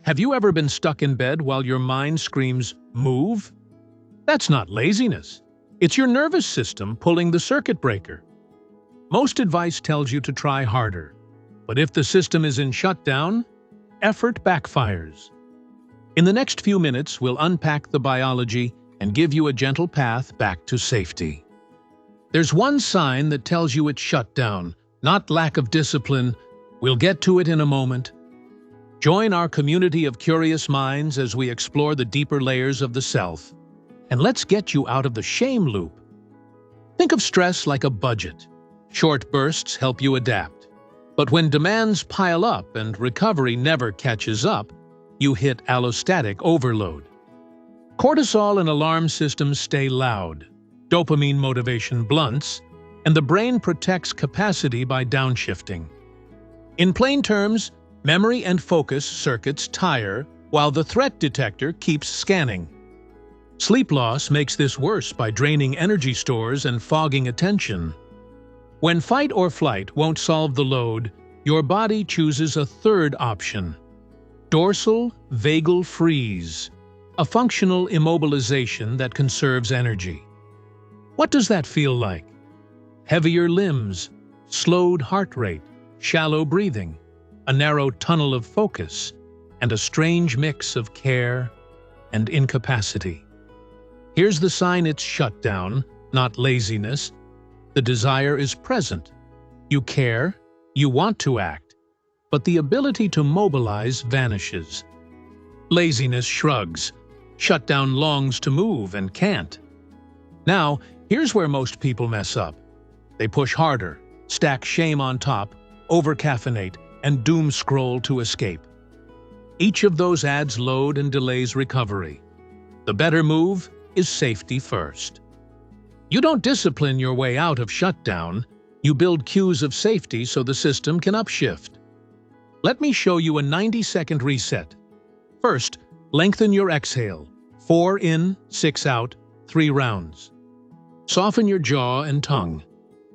Have you ever been stuck in bed while your mind screams, "Move"? That's not laziness. It's your nervous system pulling the circuit breaker. Most advice tells you to try harder, but if the system is in shutdown, effort backfires. In the next few minutes, we'll unpack the biology and give you a gentle path back to safety. There's one sign that tells you it's shut down, not lack of discipline. We'll get to it in a moment. Join our community of curious minds as we explore the deeper layers of the self. And let's get you out of the shame loop. Think of stress like a budget. Short bursts help you adapt. But when demands pile up and recovery never catches up, you hit allostatic overload. Cortisol and alarm systems stay loud. Dopamine motivation blunts, and the brain protects capacity by downshifting. In plain terms, memory and focus circuits tire while the threat detector keeps scanning. Sleep loss makes this worse by draining energy stores and fogging attention. When fight or flight won't solve the load, your body chooses a third option: dorsal vagal freeze, a functional immobilization that conserves energy. What does that feel like? Heavier limbs, slowed heart rate, shallow breathing, a narrow tunnel of focus, and a strange mix of care and incapacity. Here's the sign it's shut down, not laziness. The desire is present. You care, you want to act, but the ability to mobilize vanishes. Laziness shrugs. Shutdown longs to move and can't. Now, here's where most people mess up. They push harder, stack shame on top, overcaffeinate, and doom scroll to escape. Each of those adds load and delays recovery. The better move is safety first. You don't discipline your way out of shutdown, you build cues of safety so the system can upshift. Let me show you a 90-second reset. First, lengthen your exhale. 4 in, 6 out, 3 rounds. Soften your jaw and tongue.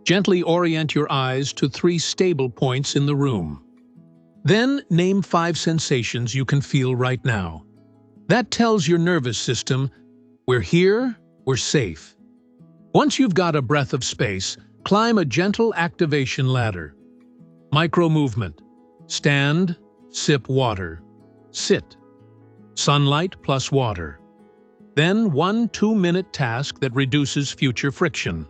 Gently orient your eyes to 3 stable points in the room. Then name 5 sensations you can feel right now. That tells your nervous system, we're here, we're safe. Once you've got a breath of space, climb a gentle activation ladder. Micro-movement. Stand, sip water. Sit. Sunlight plus water. Then 1 2-minute task that reduces future friction.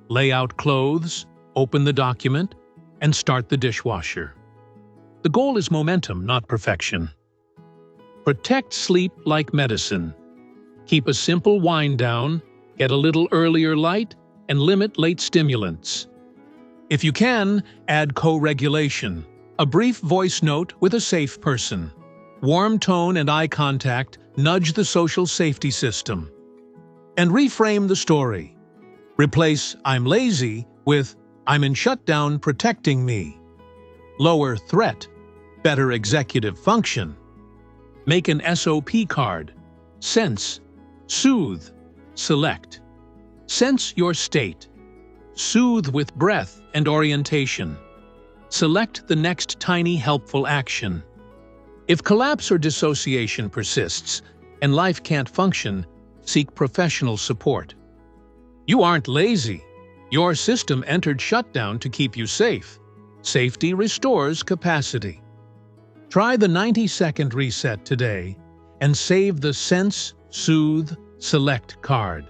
Lay out clothes, open the document, and start the dishwasher. The goal is momentum, not perfection. Protect sleep like medicine. Keep a simple wind down, get a little earlier light, and limit late stimulants. If you can, add co-regulation, a brief voice note with a safe person. Warm tone and eye contact nudge the social safety system. And reframe the story. Replace "I'm lazy" with "I'm in shutdown protecting me." Lower threat, better executive function. Make an SOP card. Sense, soothe, select. Sense your state. Soothe with breath and orientation. Select the next tiny helpful action. If collapse or dissociation persists and life can't function, seek professional support. You aren't lazy. Your system entered shutdown to keep you safe. Safety restores capacity. Try the 90-second reset today and save the Sense, Soothe, Select card.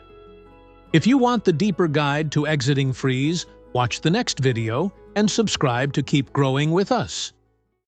If you want the deeper guide to exiting freeze, watch the next video and subscribe to keep growing with us.